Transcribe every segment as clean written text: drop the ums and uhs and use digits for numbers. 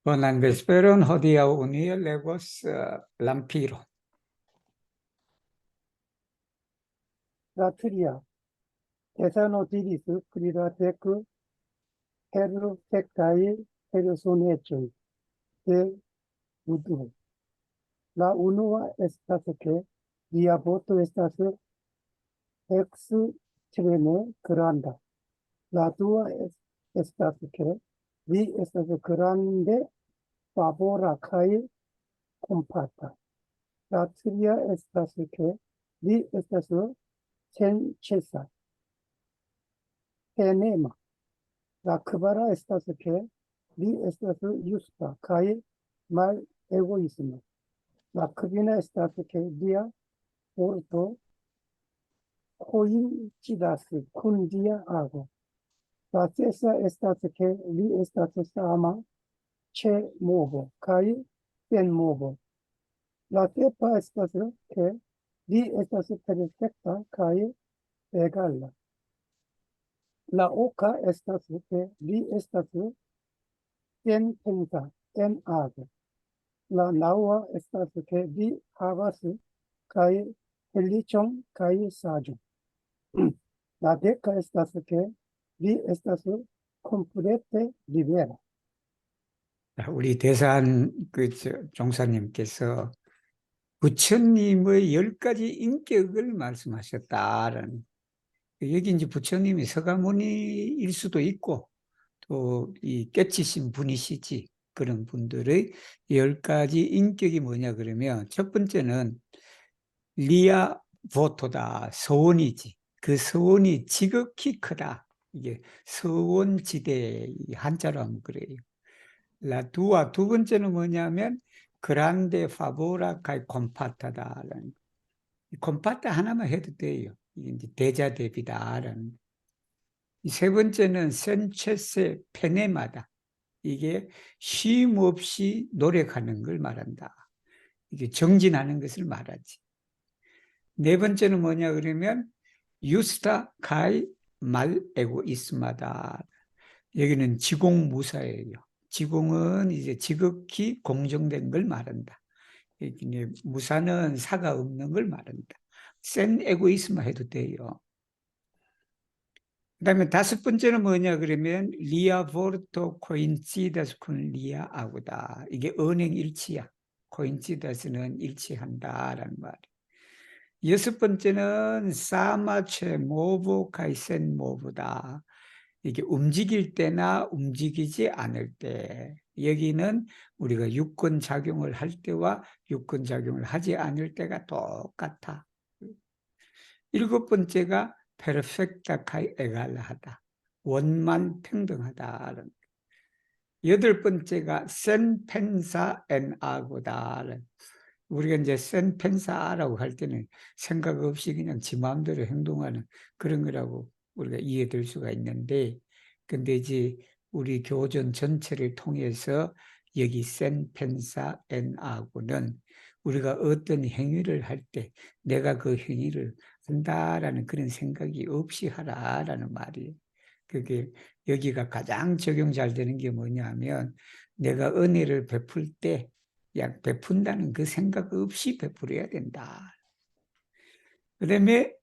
Buenas vesperon, hodía unir legos lampiro. 라트리아, 테사노티리스 프리라테크 헤르텍타이 헤르소네촌 데 우두 라 우누아 에스타스 que diaboto estas extreme granda. La tua estas que vi estas grande favora kai compata. La tria estas que vi estas senchesa tenema. La kvara estas que vi estas justa kai mal egoísmo. La kvina estas que dia porto coincidas kun dia ago. La sesa estas que vi estas sama che movo kai ten movo. La sepa estas que vi estas perfecta kai egala. La oca estas que vi estas ten pensa, ten ago. La naua estas que vi havas kai feliĉon kai saĝon. La deca estas que vi estas complete libera. 우리 대산 종사님께서 부처님의 10가지 인격을 말씀하셨다라는, 여기 이제 부처님이 서가모니일 수도 있고 또 이 깨치신 분이시지, 그런 분들의 10가지 인격이 뭐냐 그러면, 첫 번째는 리아 보토다, 서원이지. 그 서원이 지극히 크다. 이게 서원지대, 한자로 하면 그래요. 라두아, 두 번째는 뭐냐면 그란데 파보라 카이 콤파타다라는, 콤파타 하나만 해도 돼요. 이게 이제 대자대비다라는. 세 번째는 센체세 페네마다, 이게 쉼 없이 노력하는 걸 말한다. 이게 정진하는 것을 말하지. 네 번째는 뭐냐 그러면 유스타 카이 말 에고이스마다. 여기는 지공무사예요. 지공은 이제 지극히 공정된 걸 말한다. 무사는 사가 없는 걸 말한다. 센 에고이스마 해도 돼요. 그 다음에 다섯 번째는 뭐냐 그러면 리아 보르토 코인시다스 콘 리아 아구다. 이게 언행일치야. 코인시다스는 일치한다라는 말이에요. 여섯 번째는 사마체 모보 카이센 모보다. 이게 움직일 때나 움직이지 않을 때, 여기는 우리가 유권작용을 할 때와 유권작용을 하지 않을 때가 똑같아. 일곱 번째가 페르펙타 카이 에갈하다, 원만 평등하다. 여덟 번째가 센 펜사 엔 아고다. 우리가 이제 센 펜사라고 할 때는 생각 없이 그냥 지 마음대로 행동하는 그런 거라고 우리가 이해될 수가 있는데, 근데 이제 우리 교전 전체를 통해서 여기 센 펜사 엔 아고는 우리가 어떤 행위를 할 때 내가 그 행위를 한다라는 그런 생각이 없이 하라라는 말이에요. 그게 여기가 가장 적용 잘 되는 게 뭐냐면, 내가 은혜를 베풀 때 베푼다는 그 생각 없이 베풀어야 된다. 그 다음에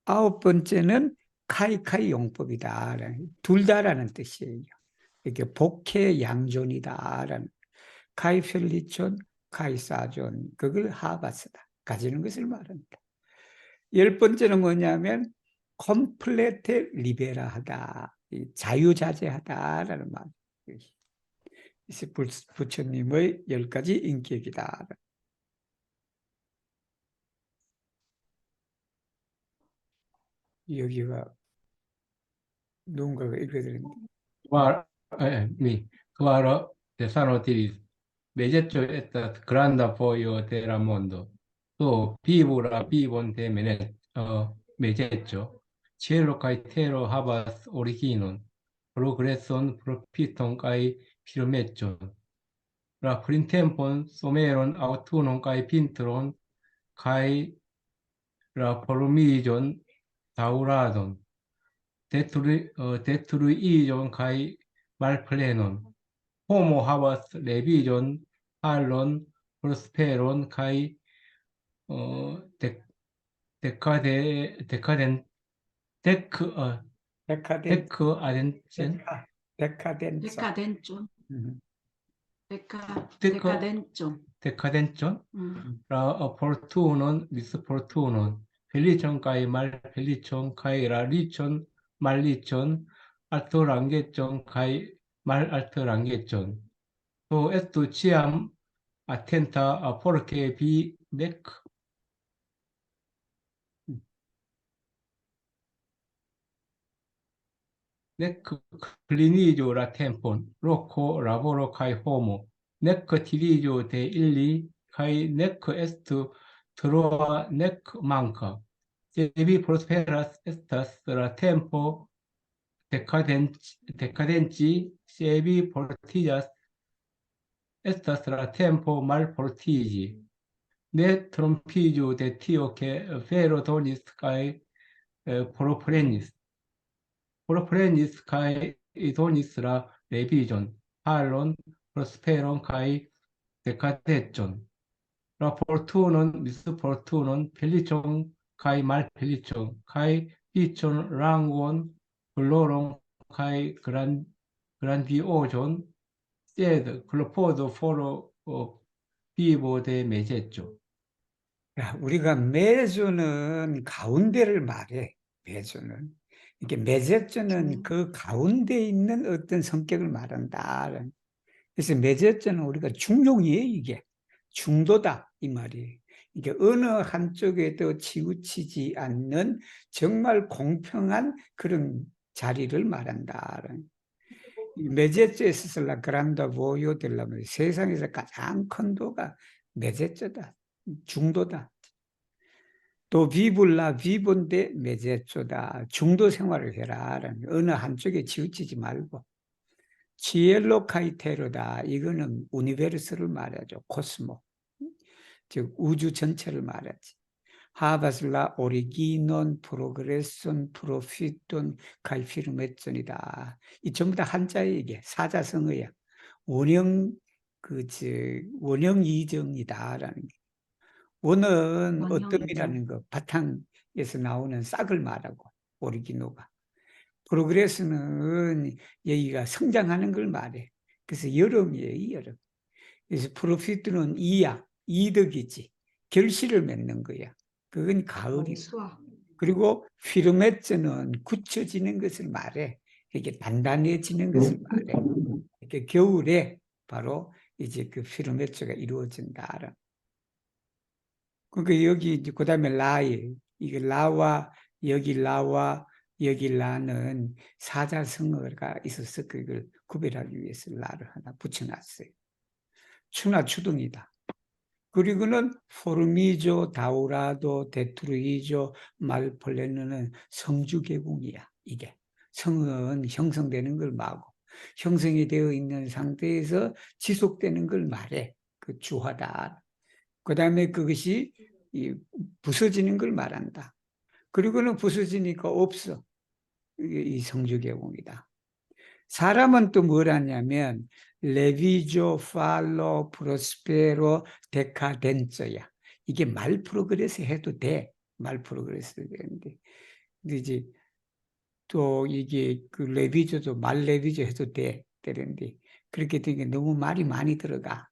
아홉 번째는 카이카이 용법이다. 둘 다라는 뜻이에요. 이렇게 복해 양존이다라는, 카이 펠리촌, 카이 사존, 그걸 하바스다, 가지는 것을 말한다. 열 번째는 뭐냐면 컴플레테 리베라하다, 자유자재하다라는 말이에요. 부처님의 10가지 인격이다. 여기가 누군가가 읽어드립니다. Claro, Tesano Tiris, Vegetto et granda foio terra mondo, to pivora pivon temenet, vegetto, cielo kai tero habas originon, progresson profiton kai kilometron, la printempon someron autunon kai pintron, kai la polomigion tauradon, detruigion kai malplenon, 호모 하바스 레비존 할론 프로스페론 카이 어 데, 데카덴 데크 데카덴, 데크 아덴센 데카덴서. 데카덴존, 음, 데크 데카덴존. 데카덴존 음. 포르투논 미스 포르투논 펠리촌 카이 말 펠리촌 카이 라리촌 말리촌 알토 랑게촌 카이 말 알토 랑게촌 또 에스투 치암 아텐타 포르케 비 네크 네크 클리니조 라 템폰 로코 라보로 카이 호모 네크 티리조 데 일리 카이 네크 에스투 트로아 네크 망카 제비 프로스페라스 에스타스 라 템포 데카덴치 세비 포르티자스 에스타스 라 템포 말 포르티지 네 트롬피조 데 티오케 페로도니스 카이 프로프레니스 프로프레니스 카이 이도니스라 레비존 할론 프로스페론 카이 데카데존 라 포르투논 미스 포르투논 펠리촌 카이 말 펠리촌 카이 피촌 랑곤 블로롱 카이 그란디오존 세드 클로포드 포로 비보 데 메제죠. 야, 우리가 매주는 가운데를 말해. 매주는 이게 매제주는 그 가운데 있는 어떤 성격을 말한다. 그래서 매제주는 우리가 중용이에요. 이게 중도다 이 말이에요. 이게 어느 한쪽에도 치우치지 않는 정말 공평한 그런 자리를 말한다. 메제주에서 라 그란다 보요 되려면 세상에서 가장 큰 도가 메제주다. 중도다. 또 비불라 비본데 메제조다. 중도 생활을 해라. 어느 한쪽에 치우치지 말고. 치엘로 카이테르다. 이거는 우니베르스를 말하죠. 코스모. 즉 우주 전체를 말하지. 하바슬라 오리기논 프로그레손 프로피톤 카이피르메존이다. 이 전부 다 한자에 이게 사자성어야. 원형 원형 이정이다라는 게. 원은 원형 어떤 거 바탕에서 나오는 싹을 말하고 오리기노가 프로그레스는 여기가 성장하는 걸 말해. 그래서 여름이에요, 여름. 그래서 프로피트는 이약, 이득이지. 결실을 맺는 거야. 그건 가을이. 수학. 그리고 피르메츠는 굳혀지는 것을 말해. 이게 단단해지는 것을 말해. 이렇게 겨울에 바로 이제 그 피르메츠가 이루어진다. 그러니까 여기 이제 그다음에 라이 이게 라와 여기 라는 사자성어가 있어서 그걸 구별하기 위해서 라를 하나 붙여놨어요. 추나 추등이다. 그리고는 포르미조, 다우라도, 데트루이조, 말폴레르는 성주개공이야. 이게 성은 형성되는 걸 말고 형성이 되어 있는 상태에서 지속되는 걸 말해. 그 주화다. 그 다음에 그것이 부서지는 걸 말한다. 그리고는 부서지니까 없어. 이 성주개공이다. 사람은 또 뭘 하냐면 레비조, 팔로, 프로스페로, 데카덴서야. 이게 말 프로그레스 해도 돼. 말 프로그레스 되는데. 근데 이제 또 이게 그 레비조도 말 레비조 해도 돼. 되는데 그렇게 되니까 너무 말이 많이 들어가.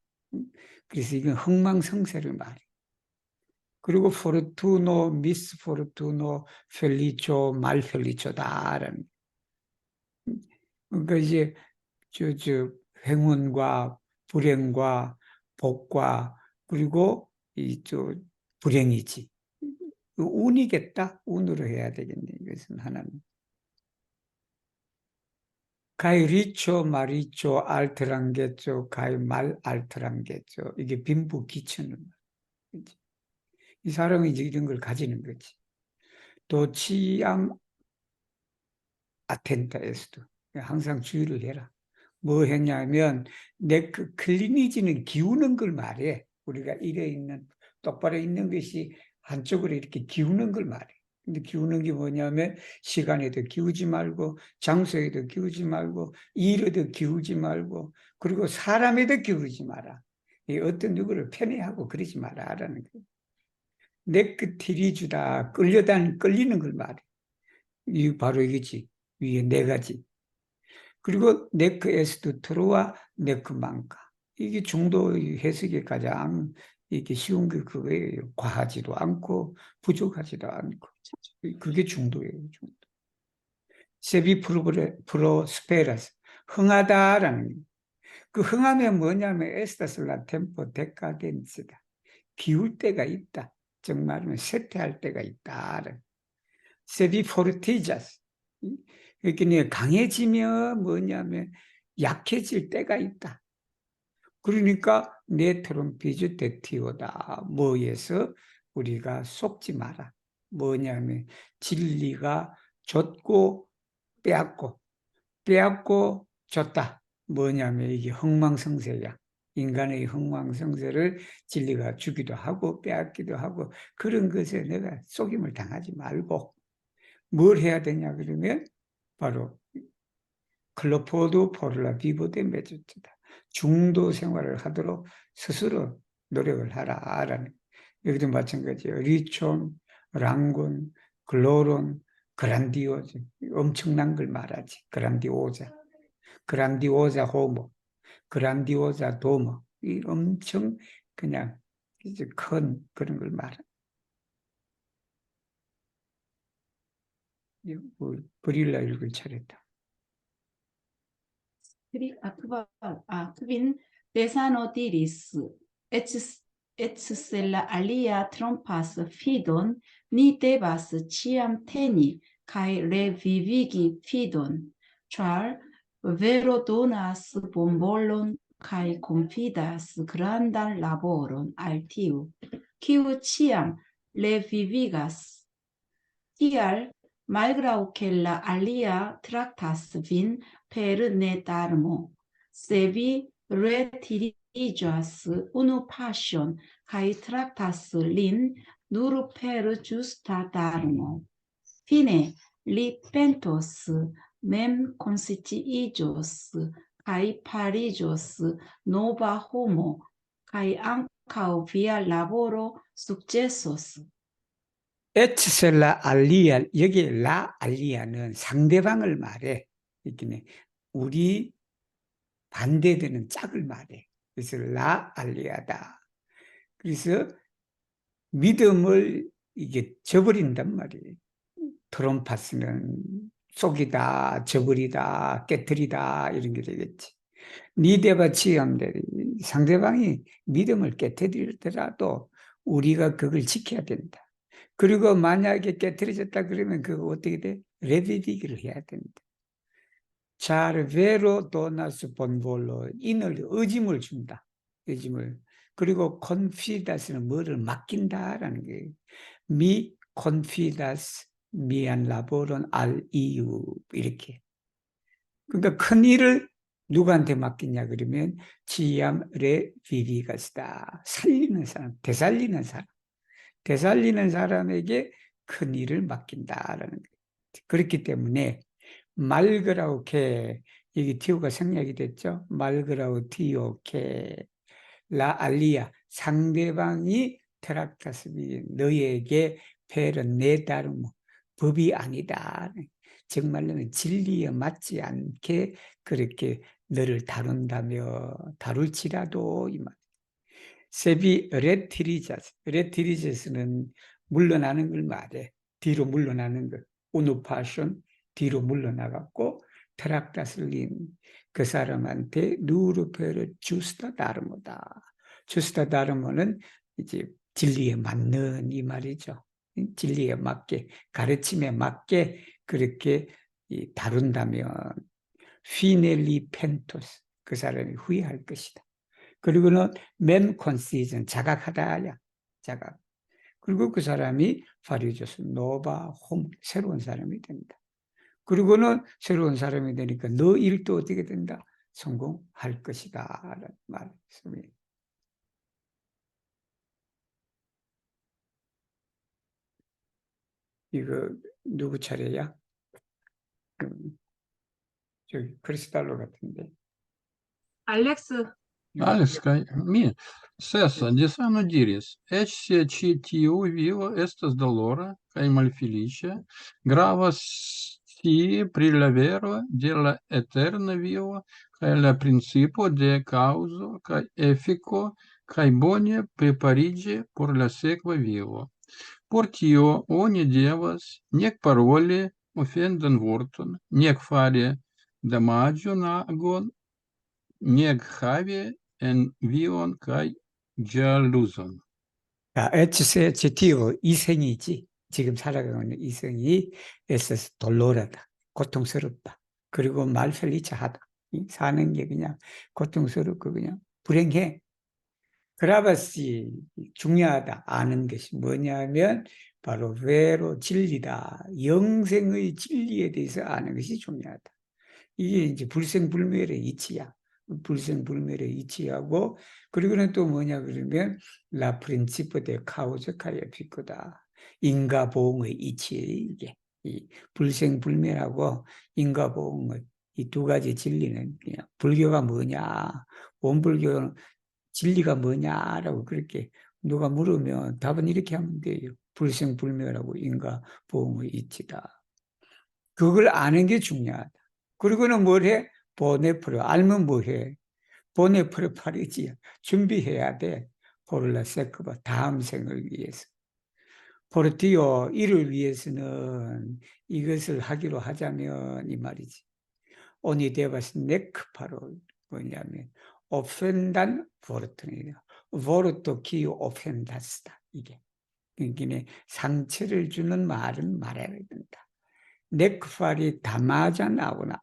그래서 이건 흥망성쇠를 말해. 그리고 포르투노, 미스 포르투노, 펠리초, 말 펠리초다라는. 그러니까 이제 행운과 불행과 복과 그리고 불행이지. 운이겠다. 운으로 해야 되겠네. 이것은 하나는. 가이 리초, 마리초, 알트랑게죠. 가이 말 알트랑게죠. 이게 빈부 기천은. 이 사람이 이제 이런 걸 가지는 거지. 또 치암 아텐타에서도 항상 주의를 해라. 뭐 했냐면 내 그 클리니지는 기우는 걸 말해. 우리가 이래 있는 똑바로 있는 것이 한쪽으로 이렇게 기우는 걸 말해. 근데 기우는 게 뭐냐면 시간에도 기우지 말고 장소에도 기우지 말고 일에도 기우지 말고 그리고 사람에도 기우지 마라. 이 어떤 누구를 편애하고 그러지 마라라는 거예요. 네크티리주다 끌리는 걸 말해. 이 바로 이거지. 위에 네 가지. 그리고 네크 에스투트로와 네크 망카. 이게 중도 해석이 가장 이게 쉬운 게 그거예요. 과하지도 않고 부족하지도 않고. 그게 중도예요. 중도. 세비 프로스페라스. 흥하다라는 거. 그 흥하면 뭐냐면 에스타슬라 템포 데카덴스다. 비울 때가 있다. 즉 말하면 쇠퇴할 때가 있다. 세비 포르티자스. 그러니까 강해지면 뭐냐면 약해질 때가 있다. 그러니까 네트론 비주테티오다. 뭐에서 우리가 속지 마라. 뭐냐면 진리가 줬고 빼앗고 줬다. 뭐냐면 이게 흥망성쇠야. 인간의 흥망성쇠를 진리가 주기도 하고 빼앗기도 하고 그런 것에 내가 속임을 당하지 말고 뭘 해야 되냐 그러면 바로 클로포드 포르라 비보데 메주트다. 중도 생활을 하도록 스스로 노력을 하라라는. 여기도 마찬가지예요. 리촌, 랑군, 글로론, 그란디오즈. 엄청난 걸 말하지. 그란디오자 호모, 그란디오자 도모. 이 엄청 그냥 이제 큰 그런 걸 말하. 브릴라 읽을 차례다. Quin desanotiris et sella alia trompas fidon ni devas ciam teni cae revivigi fidon, char vero donas bonvolon cae confidas grandan laboron al tiu, quiu ciam revivigas. Tial, malgrau che la alia tractas vin per ne darmo, se vi retirigas unu passion cae tractas lin nur per justa darmo. Fine, li pentos mem consciigios cae parigios nova homo cae ancau via laboro successos. 에츠셀라 알리아, 여기 라 알리아는 상대방을 말해. 이렇게 우리 반대되는 짝을 말해. 그래서 라 알리아다. 그래서 믿음을 이게 저버린단 말이에요. 트럼파스는 속이다, 저버리다, 깨뜨리다 이런 게 되겠지. 니데바 치암데 상대방이 믿음을 깨뜨리더라도 우리가 그걸 지켜야 된다. 그리고 만약에 깨뜨려졌다 그러면 그거 어떻게 돼? 레비디기를 해야 된다. 잘 베로 도나스 본볼로 인을 의짐을 준다. 의짐을. 그리고 컨피다스는 뭐를 맡긴다라는 거예요. 미 컨피다스 미안 라보론 알 이유 이렇게. 그러니까 큰 일을 누구한테 맡기냐 그러면 지암 레 비비가스다. 살리는 사람, 되살리는 사람. 되살리는 사람에게 큰 일을 맡긴다라는 거예요. 그렇기 때문에 말그라우케 여기 티오가 생략이 됐죠. 말그라우 티오케 라 알리아 상대방이 테락타스비 너희에게 배는 내 다름 법이 아니다. 정말로는 진리에 맞지 않게 그렇게 너를 다룰지라도 이 말. 세비 레티리자스는 물러나는 걸 말해. 뒤로 물러나는 것. 오누파션 뒤로 물러나갔고 테락다슬린 그 사람한테 누르페르 주스타 다르모다. 주스타 다르모는 이제 진리에 맞는 이 말이죠. 진리에 맞게 가르침에 맞게 그렇게 다룬다면 피넬리 펜토스 그 사람이 후회할 것이다. 그리고는 맨 컨시즌 자각하다야 자각. 그리고 그 사람이 파리조스 노바 홈 새로운 사람이 된다. 그리고는 새로운 사람이 되니까 너 일도 어떻게 된다? 성공할 것이다 라는 말씀이에요. 이거 누구 차례야? 저기 크리스탈로 같은데. 알렉스, Alex, mi, Sessa, de sano diris, ecce ci tiu vivo estas dolora, cae malfelicia, gravas ci pri la vero de la eterna vivo, cae la principio de causo, cae effico, cae bone preparigi por la sequa vivo. Por tio oni devas nec paroli ofendan vorton, nec fari damagion agon, nec havi envion cae jaluzon. 자, HCHTO 이생이지. 지금 살아가고 있는 이생이 에서스 돌로라다. 고통스럽다. 그리고 말펠리차하다. 사는 게 그냥 고통스럽고 그냥 불행해. 그라바시 중요하다. 아는 것이 뭐냐면 바로 외로 진리다. 영생의 진리에 대해서 아는 것이 중요하다. 이게 이제 불생불멸의 이치야. 불생불멸의 이치하고, 그리고는 또 뭐냐 그러면 라 프린치포 데 카우즈 카이아 피코다. 인과보응의 이치예요. 이게 이 불생불멸하고 인과보응의 이 두 가지 진리는 그냥 불교가 뭐냐, 원불교는 진리가 뭐냐라고 그렇게 누가 물으면 답은 이렇게 하면 돼요. 불생불멸하고 인과보응의 이치다. 그걸 아는 게 중요하다. 그리고는 뭘 해? 보네프로. 알면 뭐 해? 보네프로 파리지. 준비해야 돼. 포를라 세크바. 다음 생을 위해서. 포르티오. 이를 위해서는 이것을 하기로 하자면 이 말이지. 오니 데바스 네크파로. 뭐냐면 오펜단 포르트네요. 포르토 키오 오펜다스다. 이게. 그러니까 상처를 주는 말은 말해야 된다. 네크팔이 다마자 나오나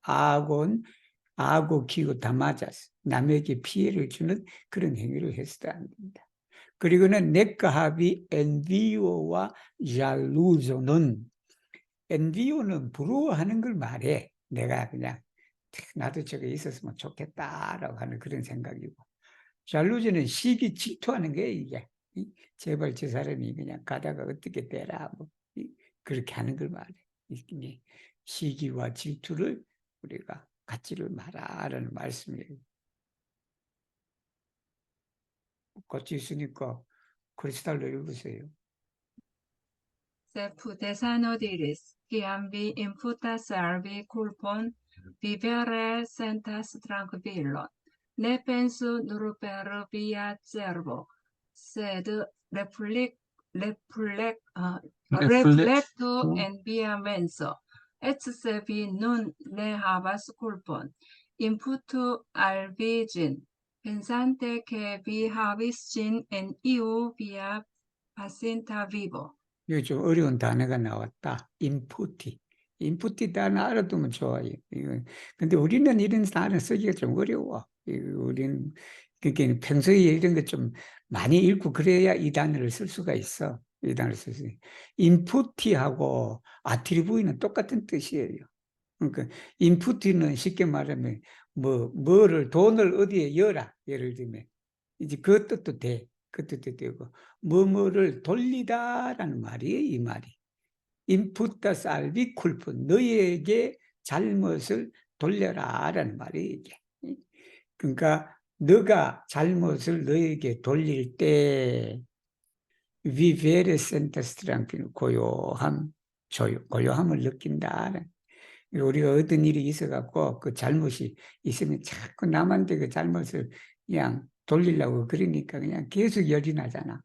아고 키고 다마자스 남에게 피해를 주는 그런 행위를 해서도 안 된다. 그리고는 네크합이 엔비오와 잘루조는 엔비오는 부러워하는 걸 말해. 내가 그냥 나도 저게 있었으면 좋겠다라고 하는 그런 생각이고, 잘루조는 시기 질투하는 게 이게 제발 저 사람이 그냥 가다가 어떻게 되라 뭐 그렇게 하는 걸 말해. 시기와 질투를 우리가 갖지를 마라라는 말씀이에요. 같이 있으니까 크리스탈로 읽으세요. 세프 데사노디리스, kiam vi imputas al vi culpon, vivere sentas tranquillon. Ne pensu nur per via cerbo, sed reflectu en via menso. Et se vi nun ne havas culpon, imputu al vi gin, pensante che vi havis gin en iu via pacinta vivo. 이거 좀 어려운 단어가 나왔다. 인푸티. 인푸티 단어 알아두면 좋아요. 근데 우리는 이런 단어 쓰기가 좀 어려워. 우리는 그러니까 평소에 이런 거 좀 많이 읽고 그래야 이 단어를 쓸 수가 있어. 이 단어를 쓸 수 있어. 인푸티하고 아트리부이는 똑같은 뜻이에요. 그러니까 인푸티는 쉽게 말하면 뭐를 돈을 어디에 열라. 예를 들면 이제 그 뜻도 돼. 그 뜻도 되고 뭐뭐를 돌리다라는 말이에요. 이 말이 인푸타 살비 쿨프 너희에게 잘못을 돌려라라는 말이에요. 이게. 그러니까 너가 잘못을 너희에게 돌릴 때 vivere sentas tranquilo 고요함, 고요함을 느낀다. 우리가 어떤 일이 있어갖고 그 잘못이 있으면 자꾸 남한테 그 잘못을 그냥 돌리려고 그러니까 그냥 계속 열이 나잖아.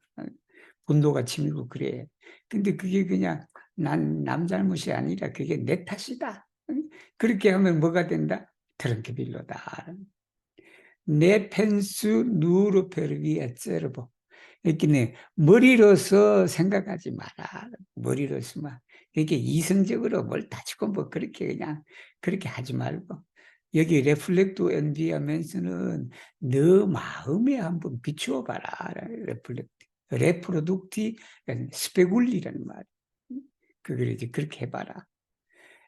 분노가 치밀고 그래. 근데 그게 그냥 남 잘못이 아니라 그게 내 탓이다. 그렇게 하면 뭐가 된다? 트렁크빌로다. 내 펜수 누르 페르비에 째르보. 이렇게 머리로서 생각하지 마라. 머리로서만. 이렇게 이성적으로 뭘 따지고 뭐 그렇게 그냥 그렇게 하지 말고. 여기 레플렉트 엔비하면서는 너 마음에 한번 비추어 봐라. 레플렉트. 레프로둑티 스페굴리라는 말. 그걸 이제 그렇게 해봐라.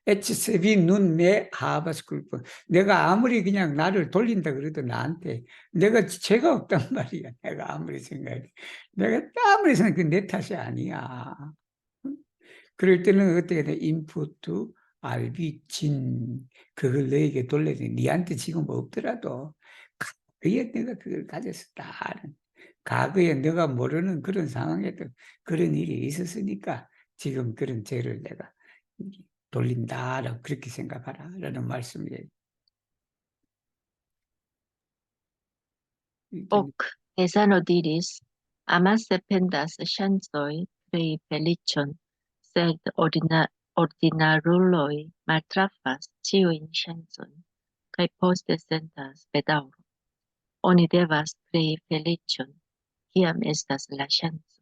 에치세비 눈매 하바스쿨프. 내가 아무리 그냥 나를 돌린다 그래도 나한테 내가 죄가 없단 말이야. 내가 아무리 생각해. 내가 아무리 생각해 내 탓이 아니야. 그럴 때는 어떻게 돼? 인풋, RB, 진 그걸 너에게 돌려야 돼. 니한테 지금 없더라도 과거에 내가 그걸 가졌었다는 과거에 내가 모르는 그런 상황에도 그런 일이 있었으니까 지금 그런 죄를 내가 돌린다라고 그렇게 생각하라라는 말씀이에요. Hoc Thessalonicis amas pendas chansoi prei felicion, sed ordinaruloi maltrafas ciuin chanson, cae poste sentas bedauro. Oni devas prei felicion, ciam estas la chanso.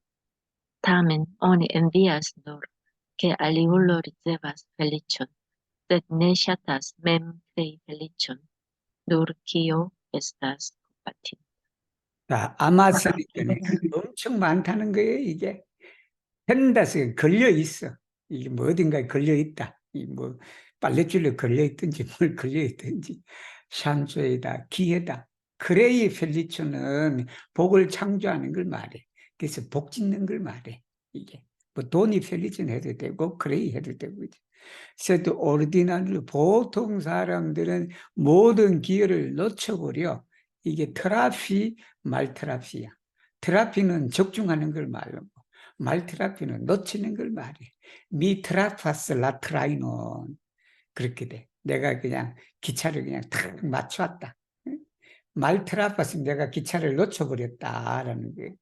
Tamen oni envias nur, che aliulo ricevas felicion, sed ne shatas mem prei felicion, nur cio estas compatim. 자, 아마스니까는 엄청 많다는 거예요, 이게. 펜다스에 걸려 있어. 이게 뭐 어딘가에 걸려 있다. 이 뭐 빨랫줄에 걸려 있든지 뭘 걸려 있든지 샨소에다 기회다. 크레이 펠리초는 복을 창조하는 걸 말해. 그래서 복 짓는 걸 말해. 이게 뭐 돈이 펠리촌 해도 되고 크레이 해도 되고. 세도 오르디나르 보통 사람들은 모든 기회를 놓쳐버려. 이게 트라피 말트라피야. 트라피는 적중하는 걸 말하고 말트라피는 놓치는 걸 말해. 미 트라파스 라트라이논 그렇게 돼. 내가 그냥 기차를 그냥 탁 맞춰왔다. 말트라파스 내가 기차를 놓쳐버렸다라는 거예요.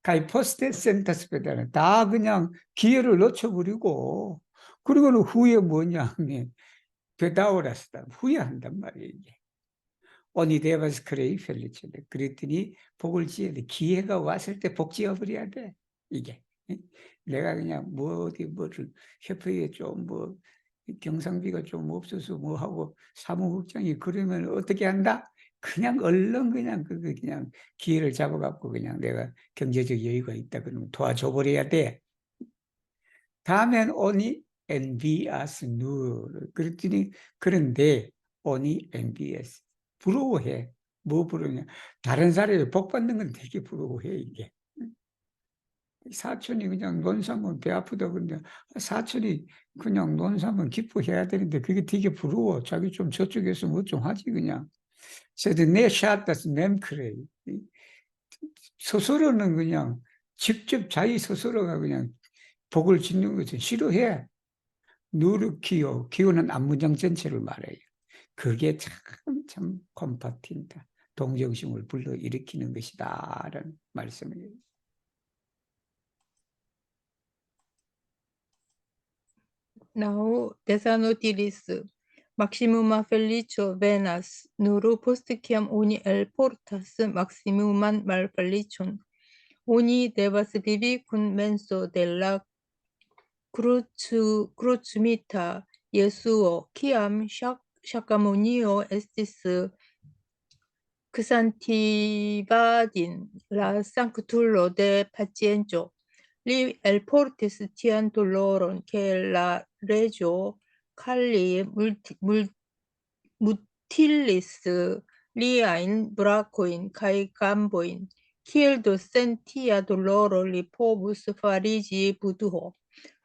가이포스테 센터스페다는 다 그냥 기회를 놓쳐버리고 그리고는 후에 뭐냐 하면 베다오라스다 후회한단 말이에요. 이게. 오니데바스 크레이 펠리체데 그랬더니 복을 지어야 돼. 기회가 왔을 때 복 지어버려야 돼. 이게 내가 그냥 뭐 어디 뭐를 협회에 좀 뭐 경상비가 좀 없어서 뭐 하고 사무국장이 그러면 어떻게 한다? 그냥 얼른 그냥 그냥 기회를 잡아갖고 그냥 내가 경제적 여유가 있다 그러면 도와줘 버려야 돼. 다음엔 오니 envious nur 그랬더니 그런데 오니 envious 부러워해. 뭐 부러우냐? 다른 사람이 복 받는 건 되게 부러워해 이게. 사촌이 그냥 논사면 배 아프다 그러는데 사촌이 그냥 논사면 기뻐해야 되는데 그게 되게 부러워. 자기 좀 저쪽에서 뭐 좀 하지 그냥. 그래서 내 샷다스 mem크레이 스스로는 그냥 직접 자기 스스로가 그냥 복을 짓는 것을 싫어해. 누르키오, 기호는 안문장 전체를 말해요. 그게 참 콤파틴다. 동정심을 불러일으키는 것이다. 라는 말씀이에요. Now Thessalonicis maximuma felicio venas, nuru post ciam oni elportas maximuman malfelicion. Oni devas vivi cum menso de la crucimita Jesuo, ciam Shacamonio estis xantivadin la sanctulo de pacienzo. Li elportis tian doloron che la regio calli mutilis liain bracoin cae gamboin, kiel do sentia doloro li povus farigi buduho.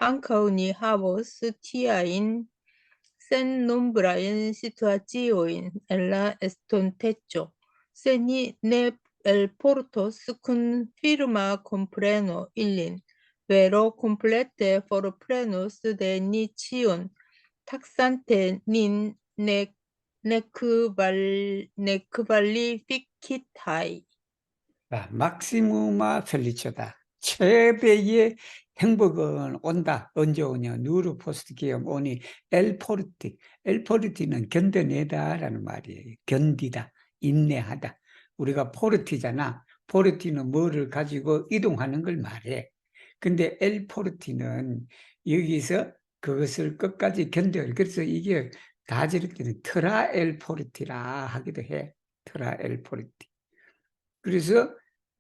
Ancau ni havos tiain sen nombrain situatioin en la estonteco. Se ni ne elportos cun firma compreno illin, vero complete forprenos de ni cion, taxante nin nequalificitai. 막시무마 펠리초다. 최대의 행복은 온다. 언제 오냐? 누르 포스트 기형 오니 엘포르티. 엘포르티는 견뎌내다라는 말이에요. 견디다, 인내하다. 우리가 포르티잖아. 포르티는 뭐를 가지고 이동하는 걸 말해. 근데 엘포르티는 여기서 그것을 끝까지 견뎌요. 그래서 이게 다지를 때는 트라 엘포르티라 하기도 해. 트라 엘포르티. 그래서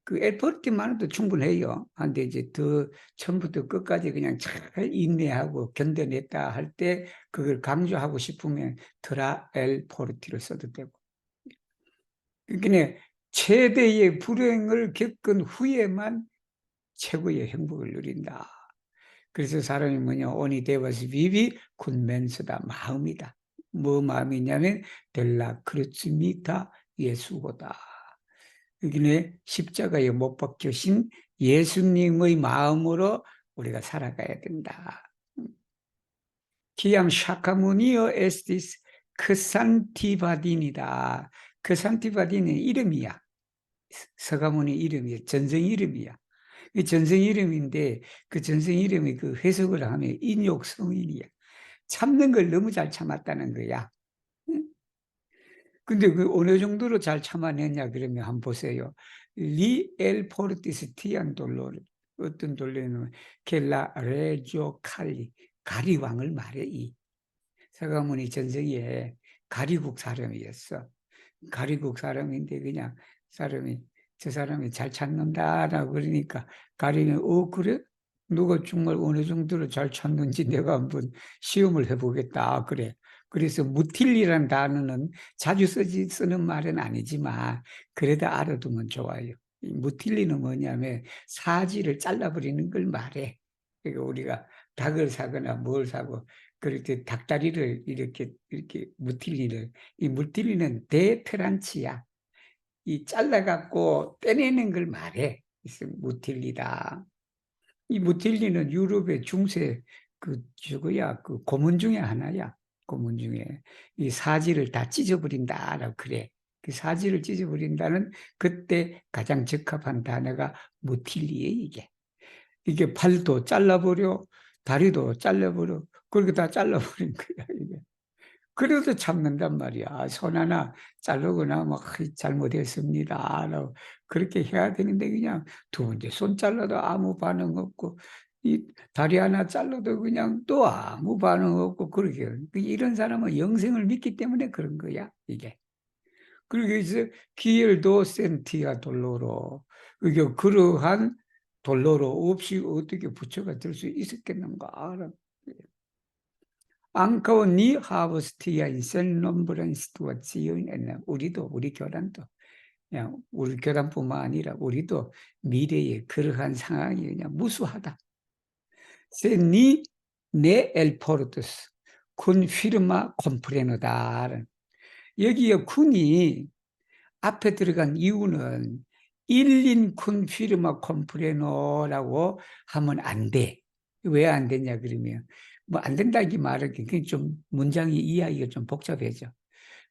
그 엘포르티만 해도 충분해요. 근데 이제 더 처음부터 끝까지 그냥 잘 인내하고 견뎌냈다 할 때 그걸 강조하고 싶으면 트라 엘포르티를 써도 되고. 그러니까 최대의 불행을 겪은 후에만 최고의 행복을 누린다. 그래서 사람이 뭐냐, 오니 데바스 비비 군멘스다, 마음이다. 뭐 마음이냐면 델라 크루츠미타 예수고다. 여기는 십자가에 못 박히신 예수님의 마음으로 우리가 살아가야 된다. 기암 샤카무니오 에스티스 크산티바딘이다. 크산티바딘은 이름이야. 서가모니 이름이야. 전성 이름이야. 그 전성 이름인데 그 전성 이름이 그 해석을 하면 인욕성인이야. 참는 걸 너무 잘 참았다는 거야. 근데 그 어느 정도로 잘 참아냈냐 그러면 한번 보세요. 리 엘 포르티스 티안 돌로르, 어떤 돌로는 켈라 레조 칼리, 가리왕을 말해. 이 서가모니 전성기에 가리국 사람이었어. 가리국 사람인데 그냥 사람이 저 사람이 잘 찾는다라고 그러니까 가리는 그래? 누가 정말 어느 정도로 잘 찾는지 내가 한번 시험을 해보겠다. 그래. 그래서 무틸리라는 단어는 자주 쓰는 말은 아니지만 그래도 알아두면 좋아요. 이 무틸리는 뭐냐면 사지를 잘라버리는 걸 말해. 그러니까 우리가 닭을 사거나 뭘 사고 그럴 때 닭다리를 이렇게 무틸리를, 이 무틸리는 대테란치야. 이 잘라갖고 떼내는 걸 말해. 그래서 무틸리다. 이 무틸리는 유럽의 중세 그 고문 중에 하나야. 고문 중에 이 사지를 다 찢어버린다라고 그래. 그 사지를 찢어버린다는 그때 가장 적합한 단어가 무틸리에 이게 팔도 잘라버려, 다리도 잘라버려, 그렇게 다 잘라버린 거야 이게. 그래도 참는단 말이야. 손 하나 자르거나 막 잘못했습니다. 라고 그렇게 해야 되는데 그냥 두 번째 손 잘라도 아무 반응 없고 이 다리 하나 잘라도 그냥 또 아무 반응 없고 그렇게 이런 사람은 영생을 믿기 때문에 그런 거야 이게. 그리고 이제 기엘도 센티아 돌로로 이게 그러한 돌로로 없이 어떻게 부처가 될 수 있었겠는가. 앙카오니 하버스티아 인셀nom브란 시투아치온 우리도 우리 교단도 그냥 우리 교단뿐만 아니라 우리도 미래에 그러한 상황이 그냥 무수하다. 세니 네 엘포르투스 군 피르마 콤프레노다. 여기에 군이 앞에 들어간 이유는 일린 군 피르마 콤프레노라고 하면 안 돼. 왜 안 되냐 그러면 뭐 안 된다기 말하기 그게 좀 문장이 이해하기가 좀 복잡해져.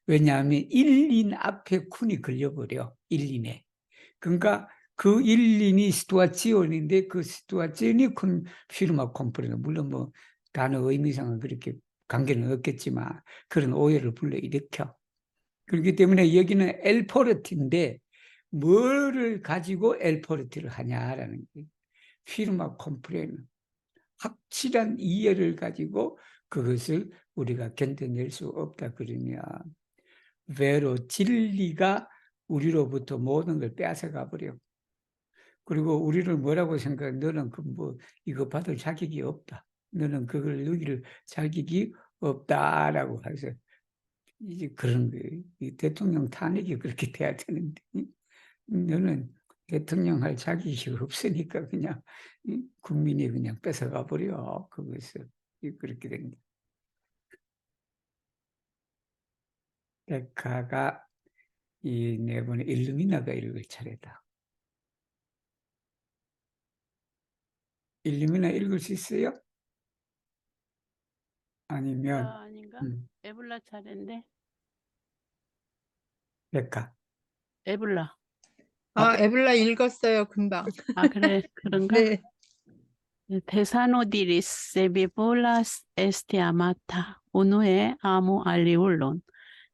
왜냐하면 일린 앞에 쿤이 걸려버려. 일린에. 그러니까 그 일린이 시투아치온인데 그 시투아치온이 큰 피르마 콤프레노. 물론 뭐 단어 의미상은 그렇게 관계는 없겠지만 그런 오해를 불러일으켜. 그렇기 때문에 여기는 엘포르티인데 뭐를 가지고 엘포르티를 하냐라는 거예요. 피르마 콤프레노. 확실한 이해를 가지고 그것을 우리가 견뎌낼 수 없다 그러면 외로 진리가 우리로부터 모든 걸 빼앗아가 버려. 그리고 우리를 뭐라고 생각해? 너는 이거 받을 자격이 없다. 너는 그걸 누릴 자격이 없다라고 해서 이제 그런 거예요. 이 대통령 탄핵이 그렇게 돼야 되는데 너는 대통령 할 자격이 없으니까 그냥 국민이 그냥 뺏어가 버려. 그것을 그렇게 됩니다. 백화가 이 내분에 일루미나가 읽을 차례다. 일루미나 읽을 수 있어요? 아니면 아닌가? 에블라 차례인데. 백화. 에블라. 에블라 읽었어요, 금방. 아, 그래. 그런가? 네. Thesanotiris sebivolas esti amata, unue amo aliulon.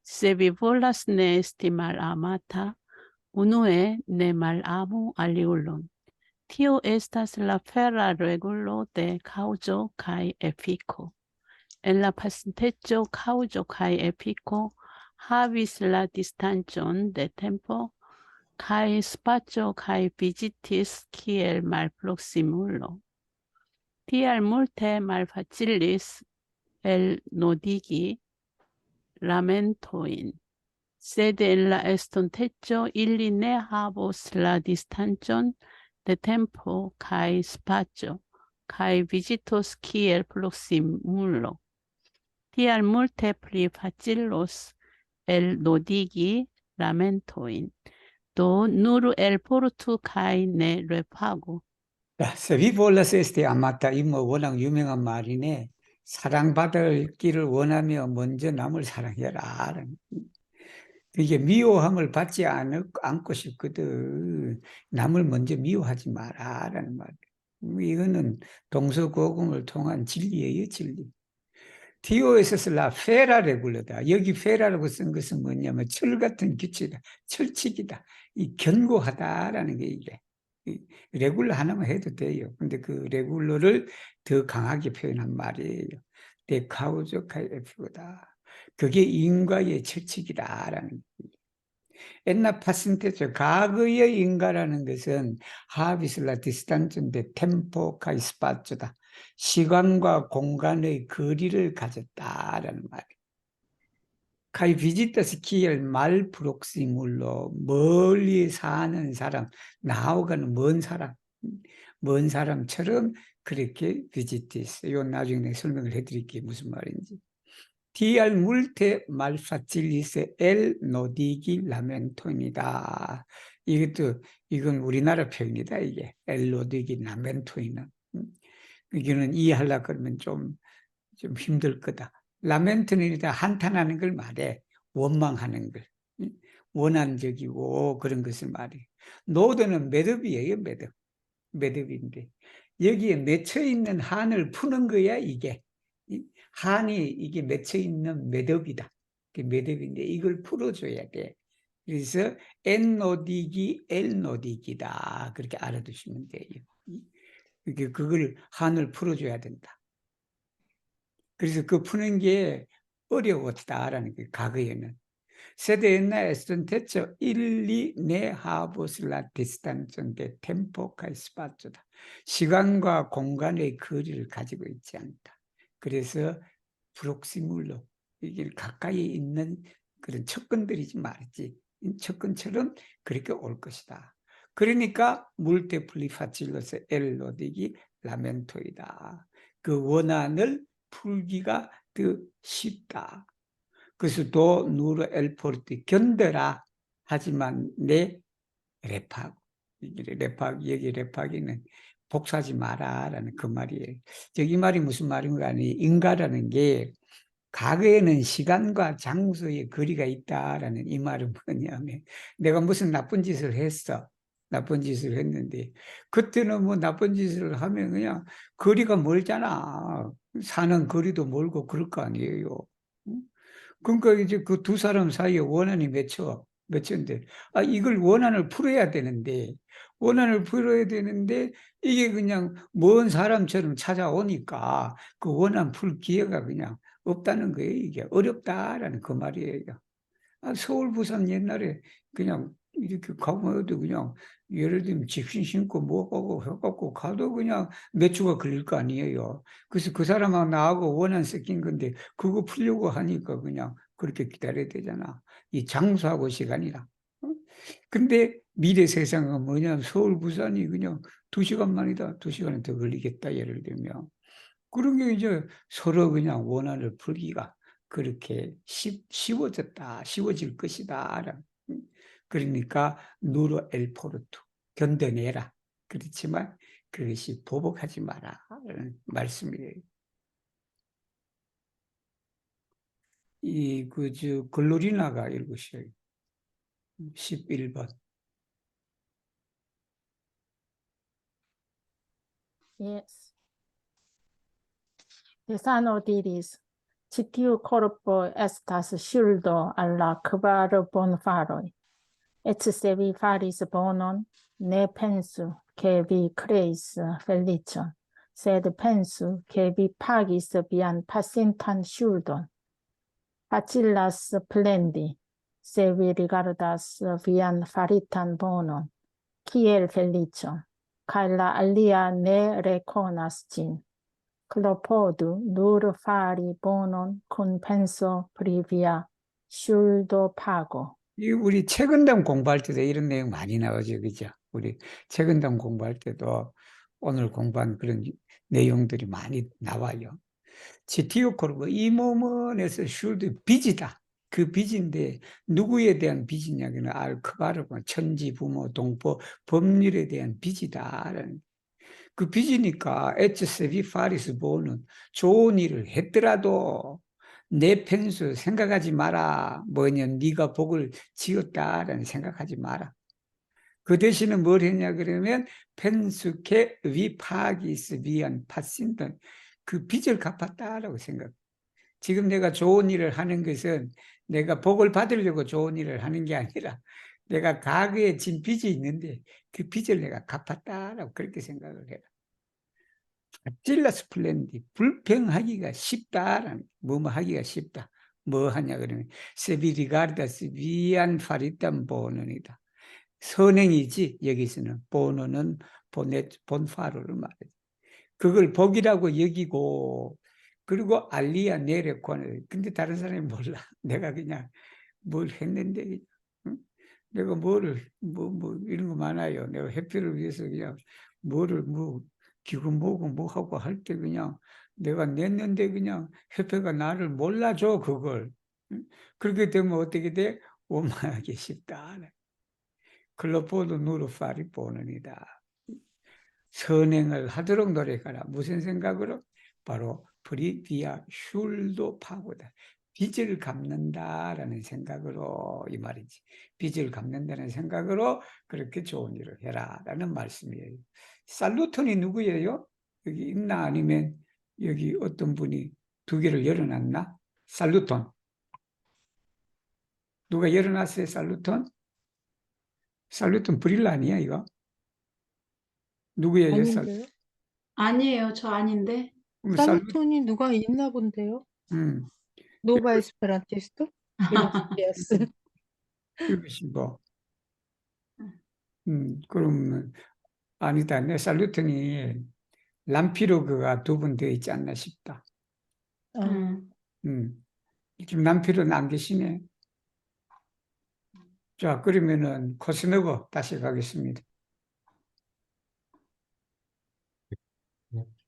Sebivolas ne esti mal amata, unue ne mal amo aliulon. Tio estas la ferra regulo de causo kai effico. En la pasintejo causo kai effico havis la distancion de tempo kai spacio kai visitis kiel malproximulo. Tial multe malfacilis el nodigi lamentoin, sed en la estontejo illi ne havos la distancion de tempo kai spacio, kai visitos kiel proximulo. Tial multe pli facilos elnodigi lamentoin. Do nur elportu kai ne repagu. Se vi vollas este amata, 이 뭐 워낙 유명한 말이네. 사랑받을 길을 원하며 먼저 남을 사랑해라. 이게 미워함을 받지 않고 싶거든. 남을 먼저 미워하지 마라라는 말이에요. 이거는 동서고금을 통한 진리예요, 진리. 디오에서 라페라 레굴러다. 여기 페라라고 쓴 것은 뭐냐면 철 같은 규칙이다. 철칙이다. 이 견고하다라는 게 이래. 레굴러 하나만 해도 돼요. 근데 그 레굴러를 더 강하게 표현한 말이에요. 데카우조카의 에피고다. 그게 인과의 철칙이다라는 거예요. 엔나 파신테죠. 과거의 인과라는 것은 하비슬라 디스탄츠인데 템포 카이스파츠다. 시간과 공간의 거리를 가졌다라는 말이에요. 카이 비지타스 키엘 말 프록시물로 멀리 사는 사람, 나하고는 먼 사람처럼 그렇게 비지티스. 이건 나중에 내가 설명을 해드릴게요. 무슨 말인지. 디알 물테 말파칠리세 엘 노디기 라멘토입니다. 이건 우리나라 표현이다. 이게 엘 노디기 라멘토이는. 이거는 이해하려고 그러면 좀 힘들 거다. 라멘토는이다 한탄하는 걸 말해. 원망하는 걸. 원한적이고 그런 것을 말해. 노드는 매듭이에요. 매듭인데 여기에 맺혀 있는 한을 푸는 거야. 이게 한이 이게 맺혀 있는 매듭이다. 매듭인데 이걸 풀어줘야 돼. 그래서 엔노디기 엘노디기다. 그렇게 알아두시면 돼요. 그걸 한을 풀어줘야 된다. 그래서 그 푸는 게 어려웠다라는 게 과거에는. 세대 옛날에 쓰던 대처 1, 2, 네 하보슬라 디스탄츠인데 템포카이 스파츠다. 시간과 공간의 거리를 가지고 있지 않다. 그래서 프록시물로 이게 가까이 있는 그런 척근들이지 말지. 척근처럼 그렇게 올 것이다. 그러니까 물테플리파칠로스 엘로디기 라멘토이다. 그 원한을 풀기가 더 쉽다. 그래서 도 누르 엘포르트 견뎌라. 하지만 내 레팍 여기 레팍이는 복사하지 마라라는 그 말이에요. 이 말이 무슨 말인가 하니 인가라는 게 과거에는 시간과 장소의 거리가 있다라는 이 말은 뭐냐면 내가 무슨 나쁜 짓을 했어. 나쁜 짓을 했는데 그때는 뭐 나쁜 짓을 하면 그냥 거리가 멀잖아. 사는 거리도 멀고 그럴 거 아니에요. 그러니까 이제 그 두 사람 사이에 원한이 맺혔는데 이걸 원한을 풀어야 되는데 이게 그냥 먼 사람처럼 찾아오니까 그 원한 풀 기회가 그냥 없다는 거예요. 이게 어렵다라는 그 말이에요. 서울 부산 옛날에 그냥 이렇게 가고도 그냥 예를 들면 집신 신고 뭐하고 해갖고 가도 그냥 몇 주가 걸릴 거 아니에요. 그래서 그 사람하고 나하고 원한 섞인 건데 그거 풀려고 하니까 그냥 그렇게 기다려야 되잖아. 이 장소하고 시간이라. 근데 미래 세상은 뭐냐 서울 부산이 그냥 2시간 만이다. 2시간은 더 걸리겠다 예를 들면. 그런 게 이제 서로 그냥 원한을 풀기가 그렇게 쉬워질 것이다. 그러니까 누르 엘포르투 견뎌내라. 그렇지만 그것이 보복하지 마라. 라는 말씀이에요. 글로리나가 읽으셔요. 11번. Yes. Desano diris, citiu corpo estas ŝuldo al la kvar bonfaroj. Et se vi faris bonon, ne pensu ke vi kreis felicion, sed pensu ke vi pagis vian pasintan ŝuldon. Facilas plendi, se vi rigardas vian faritan bonon, kiel felicion, kaj la alia ne rekonas ĝin. Klopodu nur fari bonon kun penso pri via ŝuldo pago. 우리 책은담 공부할 때도 이런 내용 많이 나오죠. 그죠? 우리 책은담 공부할 때도 오늘 공부한 그런 내용들이 많이 나와요. 지티오 코르보 이 모먼에서 슐드 빚이다. 그 빚인데 누구에 대한 빚이냐면 알크바르고 천지, 부모, 동포, 법률에 대한 빚이다라는 그 빚이니까 에츠세비 파리스 보는 좋은 일을 했더라도 내 펜수 생각하지 마라. 뭐냐 네가 복을 지었다라는 생각하지 마라. 그 대신에 뭘 했냐 그러면 펜수케 위파기스 위한 파신던 그 빚을 갚았다라고 생각. 지금 내가 좋은 일을 하는 것은 내가 복을 받으려고 좋은 일을 하는 게 아니라 내가 과거에 진 빚이 있는데 그 빚을 내가 갚았다라고 그렇게 생각을 해라. 찔러스 플랜디 불평하기가 쉽다라는 뭐뭐 하기가 쉽다. 뭐 하냐 그러면 세비리가르다스 위안 파리탄 보는이다. 선행이지 여기서는 보노는 본파로를 말해요. 그걸 복이라고 여기고 그리고 알리아 네레콘을 근데 다른 사람이 몰라. 내가 그냥 뭘 했는데 응? 내가 뭐를 뭐 이런 거 많아요. 내가 해피를 위해서 그냥 뭐를 뭐 기금 모으고 뭐 하고 할 때 그냥 내가 냈는데 그냥 협회가 나를 몰라줘 그걸. 응? 그렇게 되면 어떻게 돼? 오만하기 쉽다. 클로포도 누르파리 보는이다. 선행을 하도록 노력하라. 무슨 생각으로? 바로 프리비아 슐도 파고다. 빚을 갚는다라는 생각으로 이 말이지. 빚을 갚는다는 생각으로 그렇게 좋은 일을 해라라는 말씀이에요. 살루톤이 누구예요? 여기 있나 아니면 여기 어떤 분이 두 개를 열어놨나? 살루톤. 누가 열어놨어요? 살루톤? 살루톤 브릴라 아니야 이거? 누구예요? 아닌데요? 아니에요, 저 아닌데. 그럼 살루톤이 누가 있나 본데요? 음, 노바 에스페란티스토? 예스. 읽으시고, 그러면 아니다. 내 살루턴이 람피로그가 두 분 되어 있지 않나 싶다. 지금 람피로는 안 계시네. 자, 그러면은 코스노고 다시 가겠습니다.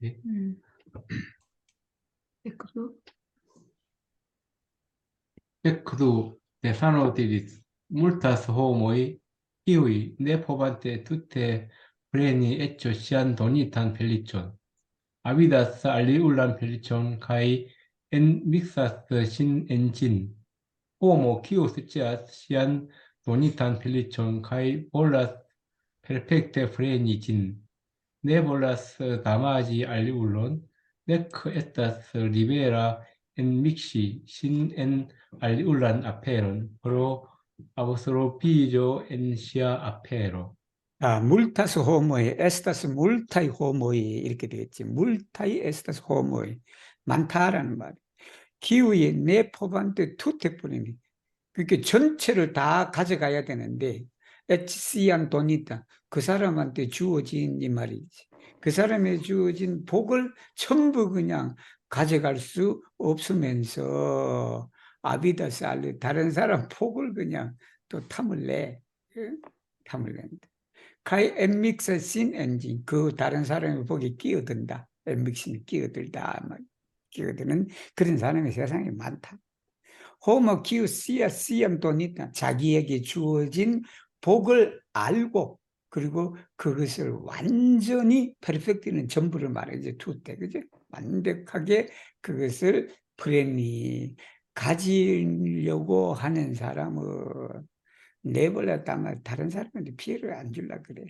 네. Ecru Stefanotis multas homoi iui ne povante tutte preni etiocian donitan pellicon. Avidas aliulam pellicon kai en mixas sin engin. Homo kius etias sian donitan pellicon kai bolas perfecte frenigin. Ne bolas damagi aliulon, nec estas libera en mixi sin en aliulan aperon, pro absropillo en sia apero. 아, 물타스 호모이, 에스타스 물타이 호모이 이렇게 되겠지. 물타이 에스타스 호모이 많다라는 말. 기후에 네 포반테 투테뿐이니. 그러니까 전체를 다 가져가야 되는데 HC한 돈이 있다. 그 사람한테 주어진 이 말이지. 그 사람에 주어진 복을 전부 그냥 가져갈 수 없으면서 아비다스 알레 다른 사람 복을 그냥 또 탐을 내. 탐을 낸다. 카이 엠믹스 신 엔진 그 다른 사람의 복이 끼어든다. 엠믹스는 끼어들다. 끼어드는 그런 사람이 세상에 많다. 호모 키우 씨야 씨엄 돈이다. 자기에게 주어진 복을 알고 그리고 그것을 완전히 퍼펙트는 전부를 말해야지 투때 그죠? 완벽하게 그것을 프레니 가지려고 하는 사람은 내버렸다면 다른 사람한테 피해를 안 주려고 그래.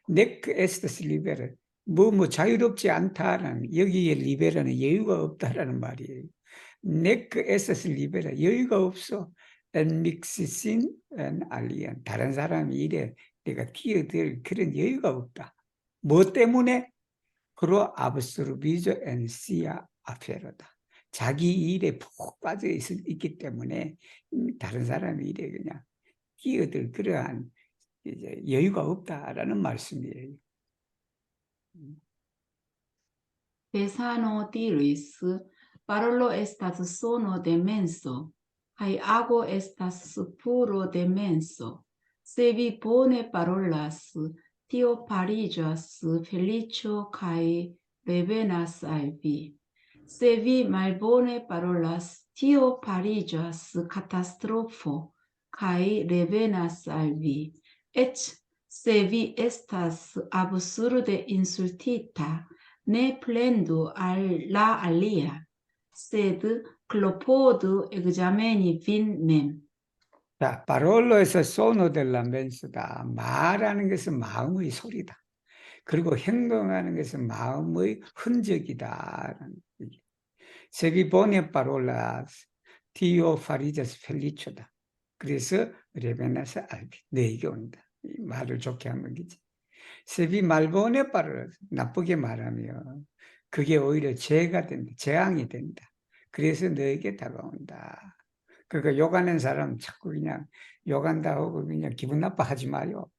네크 에스테스 리베르 뭐 자유롭지 않다라는 여기에 리베르는 여유가 없다라는 말이에요. 네크 에세스 리베라 여유가 없어. 엔 믹시신 엔 알리안 다른 사람이 일에 내가 끼어들 그런 여유가 없다. 뭐 때문에? 그로 아브스루비조 엔 시아 아페로다. 자기 일에 푹 빠져 있기 때문에 다른 사람이 일에 그냥 끼어들 그러한 이제 여유가 없다라는 말씀이에요. Pesano diris, parolo estas sono de menso, kai ago estas puro de menso. Se vi bone parolas, Tio parigas felicio kai revenas al vi. Se vi malbone parolas, tio parigas catastrofo kai revenas al vi. Et se vi estas absurde insultita, ne plendu al la alia, sed klopodu exameni vin mem. 자, parollo에서 sono della mensu다. 말하는 것은 마음의 소리다. 그리고 행동하는 것은 마음의 흔적이다. Se vi pone parolas, Dio farigas felico다. 그래서 레베나스 알비, 너에게 온다. 이 말을 좋게 하면 거지. Se vi malbone parolas, 나쁘게 말하면 그게 오히려 죄가 된다. 재앙이 된다. 그래서 너에게 다가온다. 그러니까 욕하는 사람 자꾸 그냥 욕한다 하고 그냥 기분 나빠하지 마요.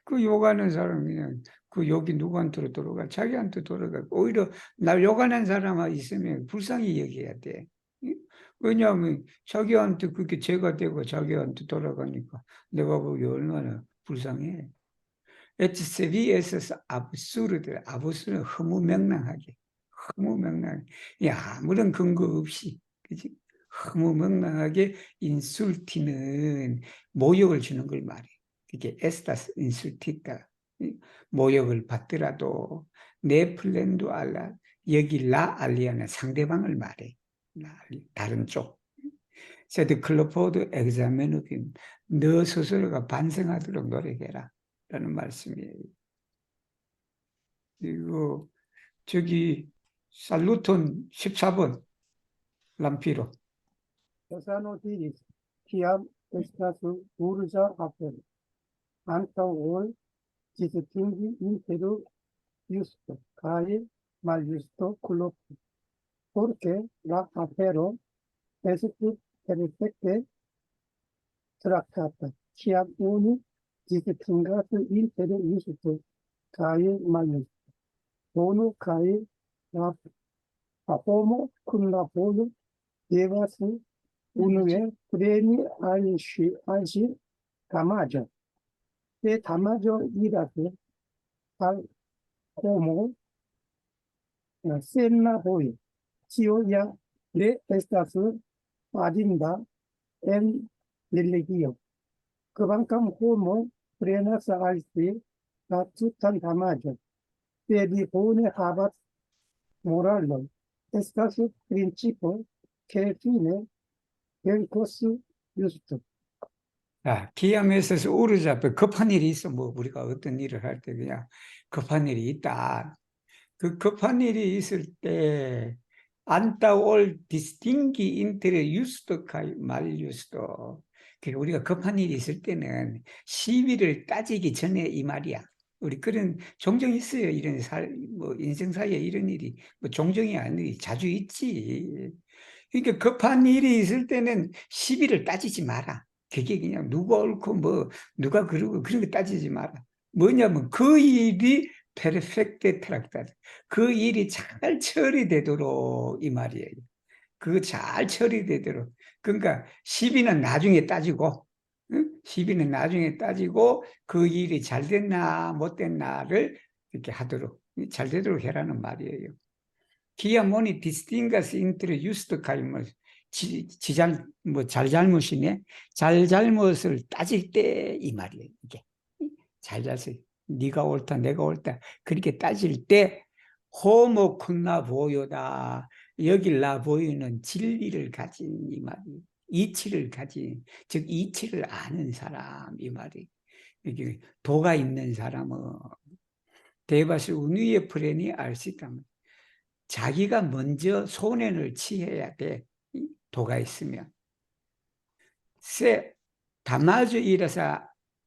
그 욕하는 사람 그냥 그 욕이 누구한테로 돌아가? 자기한테 돌아가. 오히려 날 욕하는 사람만 있으면 불쌍히 여겨야 돼. 왜냐하면 자기한테 그게 죄가 되고 자기한테 돌아가니까 내가 보기 얼마나 불쌍해. HCV에서 아부스르드, 아부스는 허무맹랑하게, 허무맹랑하게, 아무런 근거 없이, 그지? 허무맹랑하게 인술티는 모욕을 주는 걸 말해. 그게 에스타스 인술티다. 모욕을 받더라도 내 플랜도 알라, 여기 라 알리아는 상대방을 말해. 다른 쪽. 세드 클로포드 엑자메누빈, 너 스스로가 반성하도록 노력해라. 라는 말씀이에요. 그리고 저기 살루톤 14번 람피로. Tesano diris, kiam estas urĝa afero, antaŭ ol distingi inter justo kaj maljusto kulpo, por ke la afero estu perfekte traktata, kiam oni distingas inter justo kaj maljusto. Bono kaj la homo kun la bono devas unue preni al ŝi damaĝon. Se damaĝo iras al homo sen la vojo, tio ja ne estas farinda en religio. Kvankam homo prenas al si la tutan damaĝon, se li bone havas moralon, estas principo che fine vencos justo. 기암에서 우르자 앞에 급한 일이 있어. 뭐 우리가 어떤 일을 할 때 그냥 급한 일이 있다. 그 급한 일이 있을 때 안타 올 디스팅기 인테레 유스도 카이 말 유스도. 그러니까 우리가 급한 일이 있을 때는 시비를 따지기 전에 이 말이야. 우리 그런 종종 있어요. 이런 뭐 인생사에 이런 일이 뭐 종종이 아니고 자주 있지. 그러니까 급한 일이 있을 때는 시비를 따지지 마라. 그게 그냥 누가 옳고 뭐 누가 그러고 그런 거 따지지 마라. 뭐냐면 그 일이 페르펙트 트락타드. 그 일이 잘 처리되도록 이 말이에요. 그거 잘 처리되도록. 그러니까 시비는 나중에 따지고, 응? 시비는 나중에 따지고 그 일이 잘 됐나 못 됐나를 이렇게 하도록, 잘 되도록 해라는 말이에요. 기아모니 디스팅가스 인트레 유스트 카이머 잘잘못이네. 잘잘못을 따질 때 이 말이에요. 이게 잘잘못 네가 옳다 내가 옳다 그렇게 따질 때 호모 쿤나 보요다. 여기 라 보이는 진리를 가진 이 말이 이치를 가진 즉 이치를 아는 사람 이 말이 이게 도가 있는 사람은 대바시 운위의 프렌이 알 수 있다면 자기가 먼저 손해를 취해야 돼. 도가 있으면. 세 다마주 이라서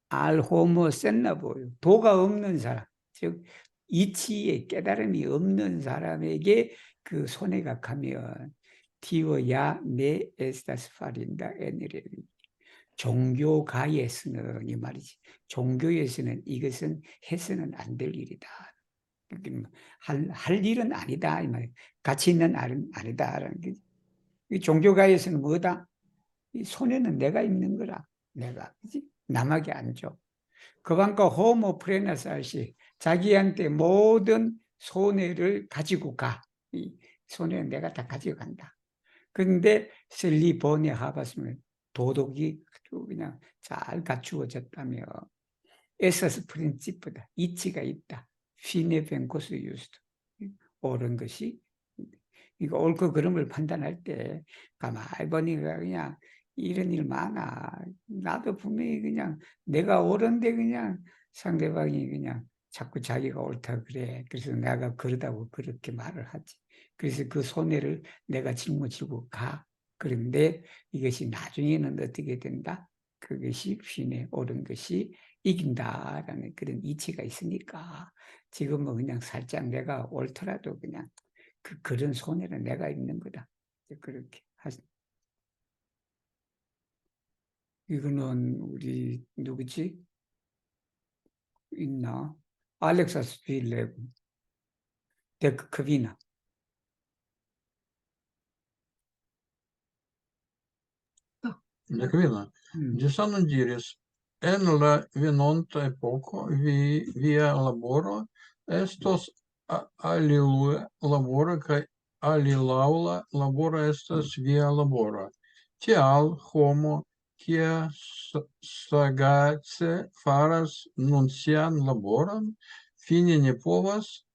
알호모 센나보요. 도가 없는 사람, 즉 이치의 깨달음이 없는 사람에게 그 손해가 가면 티오야 네 에스타스 파린다 에니레. 종교가에서는 이 말이지. 종교에서는 이것은 해서는 안 될 일이다. 할 일은 아니다 이 말이에요. 가치 있는 일은 아니다라는 게. 이 종교가에서는 뭐다? 이 손해는 내가 입는 거라. 내가 그지? 남에게 안 줘. 그만큼 호모 프레나살시 자기한테 모든 손해를 가지고 가. 이 손해는 내가 다 가지고 간다. 그런데 셀리보네 하바스는 도덕이 아주 그냥 잘 갖추어졌다며 에서스 프린시프다. 이치가 있다. 피네벤코스 유스도 옳은 것이 이거 옳고 그름을 판단할 때 가만히 보니까 그냥 이런 일 많아. 나도 분명히 그냥 내가 옳은데 그냥 상대방이 그냥 자꾸 자기가 옳다 그래. 그래서 내가 그러다고 그렇게 말을 하지. 그래서 그 손해를 내가 짊어지고 가. 그런데 이것이 나중에는 어떻게 된다? 그것이 핀에 옳은 것이 이긴다라는 그런 이치가 있으니까 지금은 그냥 살짝 내가 옳더라도 그냥 그런 손해는 내가 입는 거다. 그렇게 하시. 이거는 우리 누구지? 있나? 알렉사 스필레브, 데크 커비나. Jacqueline, de San Diris, en la venonta epoko via laboro estos alilua laboro kaj alilaula laboro estas via laboro. Tial homo kia sagace faras nun sian laboron, fine ne povas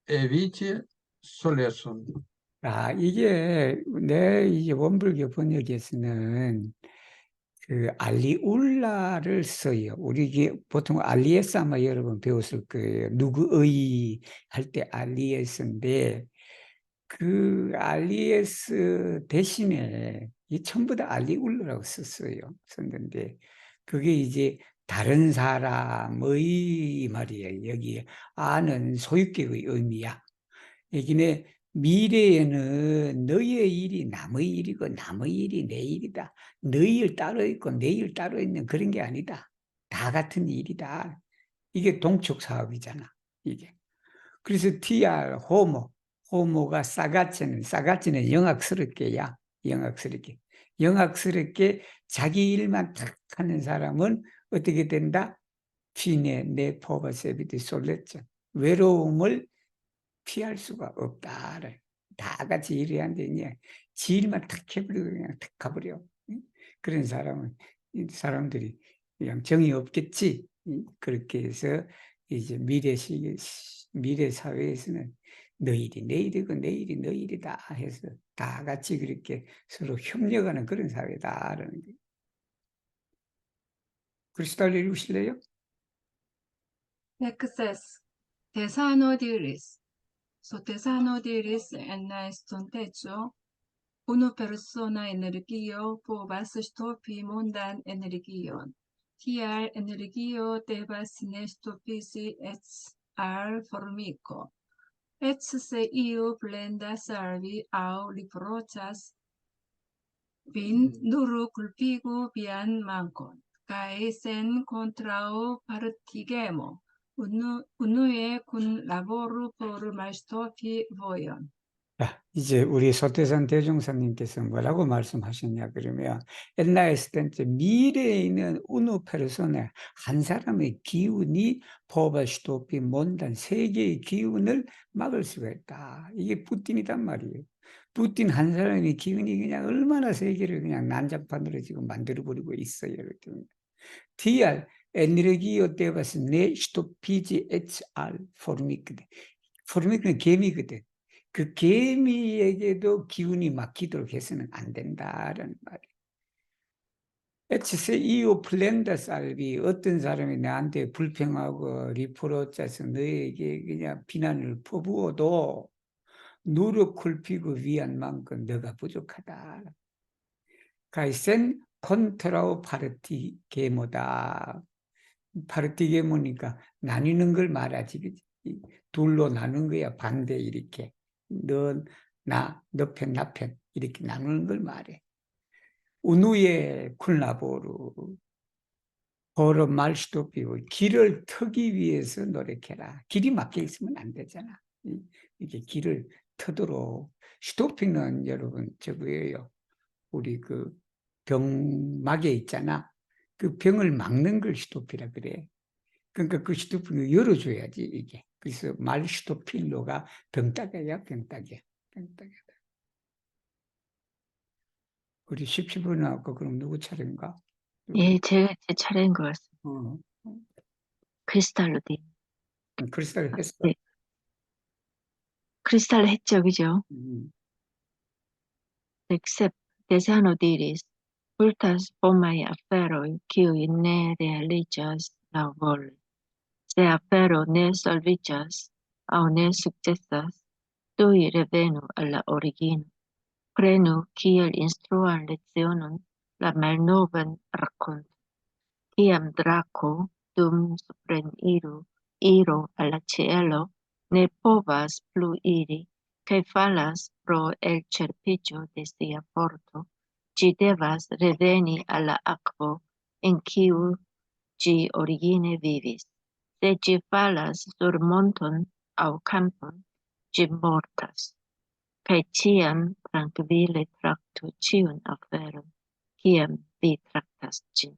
eviti soleson. 이게 내 이제 원불교 번역에서는 그 알리울라를 써요. 우리 이게 보통 알리에스 아마 여러분 배웠을 거예요. 누구의 할 때 알리에스인데 그 알리에스 대신에 이 전부 다 알리울라라고 썼는데 그게 이제 다른 사람의 말이에요. 여기 아는 소유격의 의미야. 여기는 미래에는 너의 일이 남의 일이고 남의 일이 내 일이다. 너의 일 따로 있고 내 일 따로 있는 그런 게 아니다. 다 같은 일이다. 이게 동축 사업이잖아. 이게. 그래서 TR 호모가 싸가치는 영악스럽게야. 영악스럽게 자기 일만 탁 하는 사람은 어떻게 된다? 피네 내 포버세비디 솔레죠. 외로움을 피할 수가 없다를 다 같이 일해야 하는데 지 일만 탁 해버리고 그냥 탁 가버려. 그런 사람들이 그냥 정이 없겠지. 그렇게 해서 이제 미래 사회에서는 너일이 내 일이고 내 일이 너 일이다 해서 다 같이 그렇게 서로 협력하는 그런 사회다라는 게. 그리스도를 읽으실래요? Texas, Tesanodiris, Sotesanodiris en la estontecho, unu persona energio povas stopi mondan energion. Tial energio devas ne stopisi et al formico. Et se iu plendas al vi au riproĉas vin, nur kulpigu vian mankon, kaj sen kontraŭpartigemo. unue kun laboru por malstopi voyon. 자, 이제 우리 소태산 대종사님께서 뭐라고 말씀하셨냐 그러면 옛날에 했을 때 미래에 있는 우누 페르소네 한 사람의 기운이 포바시토피 몬단 세계의 기운을 막을 수가 있다. 이게 푸틴이단 말이에요. 푸틴 한 사람의 기운이 그냥 얼마나 세계를 그냥 난장판으로 지금 만들어버리고 있어요. TR 에너지오 데바스 네 스토피지 HR 포르미크는 개미거든. 그 개미에게도 기운이 막히도록 해서는 안 된다라는 말이에요. HCEO 플랜다스 알비 어떤 사람이 나한테 불평하고 리포트 짜서 너에게 그냥 비난을 퍼부어도 노력을 피고 위한 만큼 너가 부족하다. 가이센 콘트라오 파르티 게모다. 파르티 게모니까 나뉘는 걸 말하지. 그치? 둘로 나눈 거야. 반대 이렇게. 너 편, 나 편 이렇게 나누는 걸 말해. 우누의 쿨라보루 버러 말시도피고 길을 트기 위해서 노력해라. 길이 막혀 있으면 안 되잖아. 이게 길을 트도록 스토핑은 여러분 저거예요. 우리 그 병막에 있잖아. 그 병을 막는 걸 스토피라 그래. 그러니까 그 슈토필로 열어줘야지 이게. 그래서 말 슈토필로가 병따개야, 병따개. 병따개다. 우리 17분 나왔고 그럼 누구 차례인가? 예, 제 차례인 것 같습니다. 어, 크리스탈로 돼. 크리스탈 했어. 네. 크리스탈 했죠, 그죠? Except desano diris, multas pomae afferoi, qui ne religias lauvole. Se affero ne solvijas, au ne successas, tui revenu alla origine. Prenu kiel instruan lecionum la malnovan raconto. Kiam Draco dum supren iro alla cielo, ne povas plu iri, cae falas pro el cerpigio de sia porto, ci devas reveni alla aquo in quiu ci origine vivis. Se ci falas sur monton au campon, ci mortas. Cae ciam tranquille tractu ciun aferon, ciam vi tractas cin.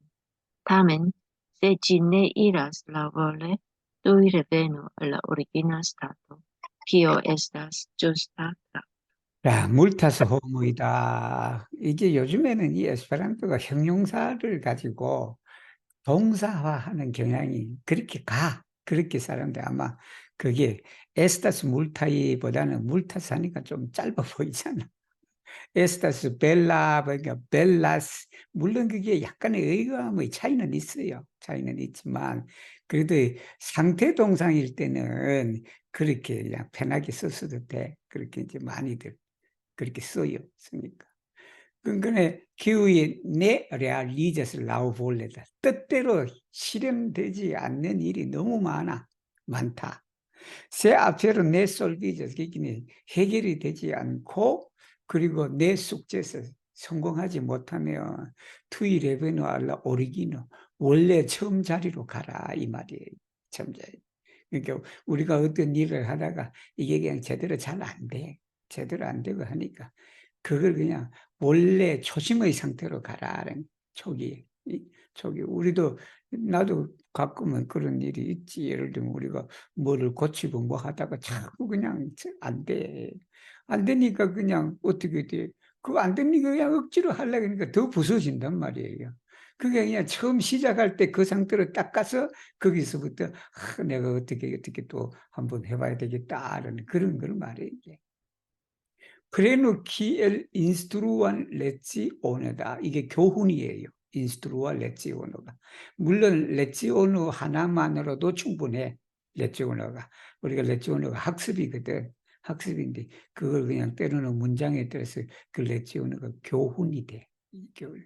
Tamen, se ci ne iras laŭvole, tuj revenu al la origina stato, kio estas ĝusta trakto. 자, 물타스 호모이다. 이게 요즘에는 이 에스페란토가 형용사를 가지고 동사화하는 경향이 그렇게 사람들 아마 그게 에스타스 물타이보다는 물타스 하니까 좀 짧아 보이잖아. 에스타스 벨라, 그러니까 벨라스. 물론 그게 약간의 의감의 차이는 있어요. 차이는 있지만, 그래도 상태 동상일 때는 그렇게 그냥 편하게 썼어도 돼. 그렇게 이제 많이들 그렇게 써요. 쓰니까. 그러니까 기후에 내 레알리제스 라우볼레다. 뜻대로 실현되지 않는 일이 너무 많다. 세 앞으로 내 솔비제스 해결이 되지 않고 그리고 내 숙제에서 성공하지 못하면 투이 레베노 알라 오리기노 원래 처음 자리로 가라 이 말이에요. 처음 자리. 그러니까 우리가 어떤 일을 하다가 이게 그냥 제대로 잘 안 돼. 제대로 안 되고 하니까 그걸 그냥 원래 초심의 상태로 가라는 초기 우리도 나도 가끔은 그런 일이 있지. 예를 들면 우리가 뭐를 고치고 뭐 하다가 자꾸 그냥 안 돼. 안 되니까 그냥 어떻게 돼? 그거 안 되니까 그냥 억지로 하려고 하니까 더 부서진단 말이에요. 그게 그냥 처음 시작할 때 그 상태로 딱 가서 거기서부터 내가 어떻게 또 한번 해봐야 되겠다라는 그런 걸 말해요. 이게. 프레누 키엘 인스트루안 레지오노다. 이게 교훈이에요. 인스트루와 레지오노가. 물론 레지오노 하나만으로도 충분해. 레지오노가. 우리가 레지오노가 학습이거든. 학습인데 그걸 그냥 때로는 문장에 따라서 그 레지오노가 교훈이 돼. 교훈.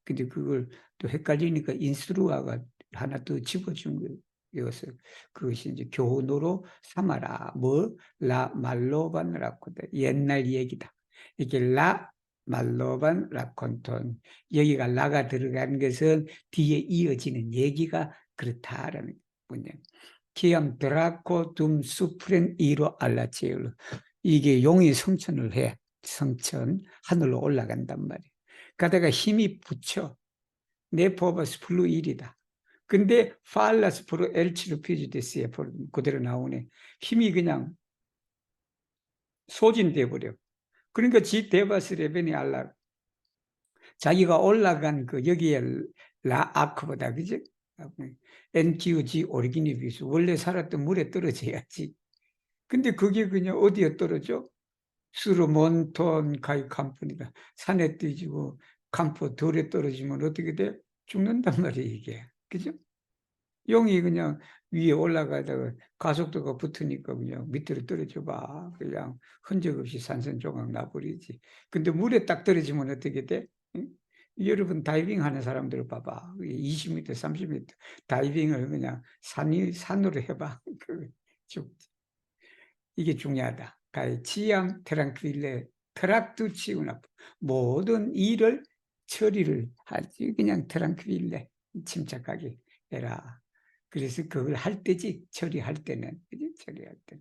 근데 그걸 또 헷갈리니까 인스트루아가 하나 또 집어준 거예요. 이것을 그것이 이제 교훈으로 삼아라. 라 말로반 라콘토 옛날 얘기다. 이게 라 말로반 라콘톤 여기가 라가 들어간 것은 뒤에 이어지는 얘기가 그렇다라는 문제. 키암 드라코 둠 수프렌 이로 알라체울로 이게 용이 성천을 해. 성천 하늘로 올라간단 말이에요. 가다가 힘이 붙여. 네포바스 플루일이다. 근데 팔라스 프로 엘치로 피지데스에 그대로 나오네. 힘이 그냥 소진돼 버려. 그러니까 지 데바스 레베니 알라 자기가 올라간 그 여기에 라 아크보다 그지? NQG 오리기니 비스 원래 살았던 물에 떨어져야지. 근데 그게 그냥 어디에 떨어져? 수르몬톤 가이 캄프니다. 산에 뛰지고 캄프 돌에 떨어지면 어떻게 돼? 죽는단 말이에요 이게. 그죠? 용이 그냥 위에 올라가다가 가속도가 붙으니까 그냥 밑으로 떨어져 봐. 그냥 흔적 없이 산산조각 나버리지. 근데 물에 딱 떨어지면 어떻게 돼? 응? 여러분 다이빙 하는 사람들 봐봐. 20m, 30m 다이빙을 그냥 산으로 해봐. 이게 중요하다. 치암 트랑크윌레 트락투 치우나 모든 일을 처리를 하지. 그냥 트랑크윌레 침착하게 해라. 그래서 그걸 할 때지 처리할 때는 그지? 처리할 때.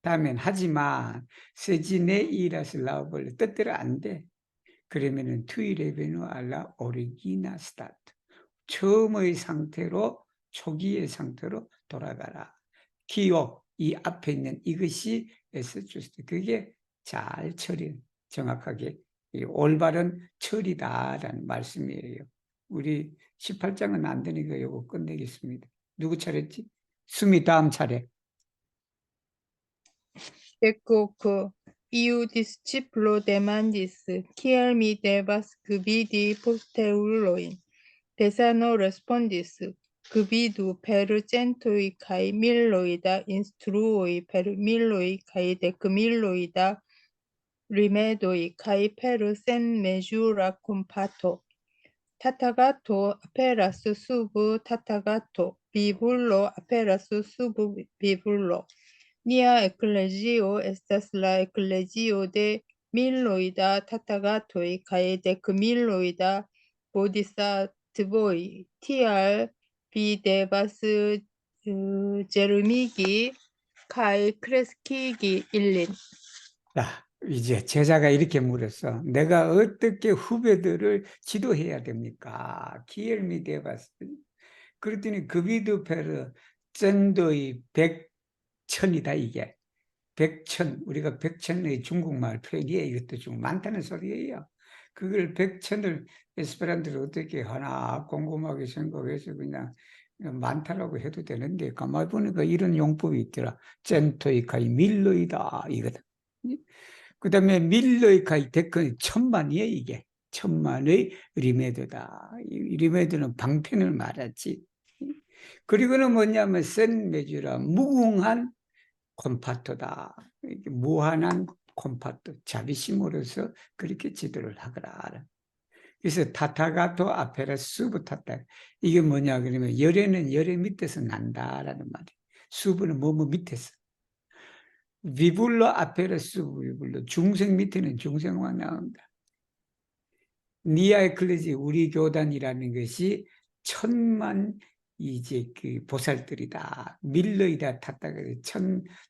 다음엔 하지만 세진의 이라스 라우벌 뜻대로 안 돼. 그러면은 투이 레베누 알라 오리기나 스타트 처음의 상태로 초기의 상태로 돌아가라. 기호, 이 앞에 있는 이것이 에스주스. 그게 잘 처리, 정확하게 이 올바른 처리다라는 말씀이에요. 우리 18장은 안 되니까 이거 끝내겠습니다. 누구 차례지? 수미 다음 차례. Ecco iu discipulo demandis, kiel mi devas gvidi posteuloin. Pesano respondis, gvidu per centoi kai miloi da instruoi per miloi kai decmiloi da rimedoi kai per sen mesura compato. Tatagato aperas sub tatagato, bibullo aperas sub bibullo. Nia ecclesio estas la ecclesio de miloi da tatagatoi kai decmiloi da bodhisattvoi. Tial vi devas germigi kai crescigi illin. 자, 이제 제자가 이렇게 물었어. 내가 어떻게 후배들을 지도해야 됩니까? 기엘미 데바스. 그랬더니 그비드 페르 쩐도의 백천이다 이게. 백천, 우리가 백천의 중국말 표현이에요. 이것도 좀 많다는 소리예요. 그걸 백천을 에스페란토로 어떻게 하나 꼼꼼하게 생각해서 그냥 많다라고 해도 되는데 가만히 보니까 이런 용법이 있더라. 젠토이카이 밀로이다 이거다. 그 다음에 밀로이카이 데크는 천만이에요 이게. 천만의 리메드다. 이 리메드는 방편을 말하지. 그리고는 뭐냐면 센 메주라 무궁한 콤파토다. 무한한 콤파토, 자비심으로서 그렇게 지도를 하거라. 그래서 타타가토 아페라 수부 타타. 이게 뭐냐 그러면 열애는 열애 밑에서 난다라는 말이에요. 수부는 뭐뭐 밑에서. 비불로 아페라 수부 비불로 중생 밑에는 중생만 나온다. 니아 에클레지 우리 교단이라는 것이 천만 이제 그 보살들이다. 밀러이다 탔다 그래.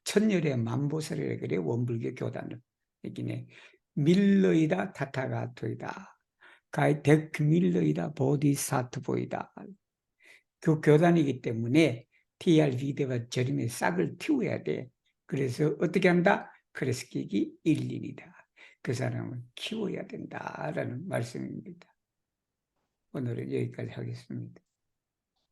천열의 만보살이라 그래. 원불교 교단을. 여기네. 밀러이다 타타가토이다. 가이 데크밀러이다 보디사트보이다. 그 교단이기 때문에 TRV대와 저림의 싹을 틔워야 돼. 그래서 어떻게 한다? 크레스키기 일린이다. 그 사람을 키워야 된다라는 말씀입니다. 오늘은 여기까지 하겠습니다.